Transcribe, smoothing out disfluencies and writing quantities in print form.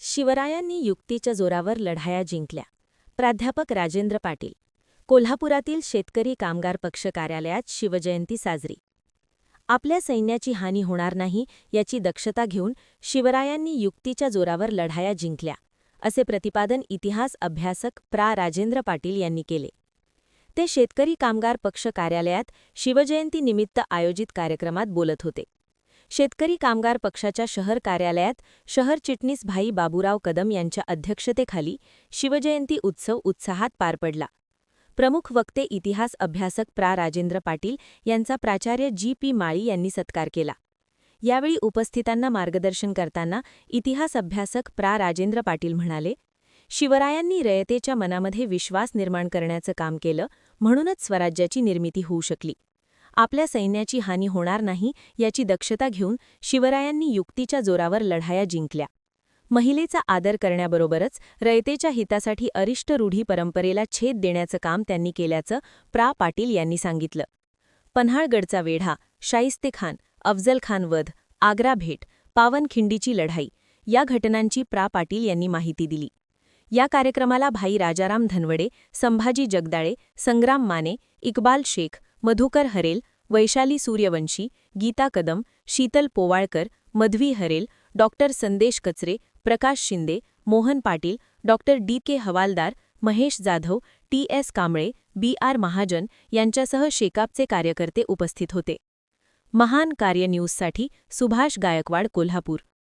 शिवरायांनी युक्तीच्या जोरावर लढाया जिंकल्या. प्राध्यापक राजेंद्र पाटील. कोल्हापुरातील शेतकरी कामगार पक्ष कार्यालयात शिवजयंती साजरी. आपल्या सैन्याची हानी होणार नाही याची दक्षता घेऊन शिवरायांनी युक्तीच्या जोरावर लढाया जिंकल्या, असे प्रतिपादन इतिहास अभ्यासक प्रा. राजेंद्र पाटील यांनी केले. ते शेतकरी कामगार पक्ष कार्यालयात शिवजयंतीनिमित्त आयोजित कार्यक्रमात बोलत होते. शेतकरी कामगार पक्षाच्या शहर कार्यालयात शहर चिटणीस भाई बाबूराव कदम यांच्या अध्यक्षतेखाली शिवजयंती उत्सव उत्साहात पार पडला. प्रमुख वक्ते इतिहास अभ्यासक प्रा. राजेंद्र पाटील यांचा प्राचार्य जी. माळी यांनी सत्कार केला. यावेळी उपस्थितांना मार्गदर्शन करताना इतिहास अभ्यासक प्रा. राजेंद्र पाटील म्हणाले, शिवरायांनी रयतेच्या मनामध्ये विश्वास निर्माण करण्याचं काम केलं, म्हणूनच स्वराज्याची निर्मिती होऊ शकली. आपल्या सैन्याची हानी होणार नाही याची दक्षता घेऊन शिवरायांनी युक्तीच्या जोरावर लढाया जिंकल्या. महिलेचा आदर करण्याबरोबरच रयतेच्या हितासाठी अरिष्ट रूढी परंपरेला छेद देण्याचं काम त्यांनी केल्याचं प्रा. पाटील यांनी सांगितलं. पन्हाळगडचा वेढा, शाईस्तेखान, अफजलखान वध, आग्रा भेट, पावनखिंडीची लढाई या घटनांची प्रा. पाटील यांनी माहिती दिली. या कार्यक्रमाला भाई राजाराम धनवडे, संभाजी जगदाळे, संग्राम माने, इक्बाल शेख, मधुकर हरेल, वैशाली सूर्यवंशी, गीता कदम, शीतल पोवाळकर, मध्वी हरेल, डॉ. संदेश कचरे, प्रकाश शिंदे, मोहन पाटील, डॉ. डी. हवालदार, महेश जाधव, टी. कांबळे, बी. महाजन यांच्यासह शेकापचे कार्यकर्ते उपस्थित होते. महान कार्य न्यूजसाठी सुभाष गायकवाड, कोल्हापूर.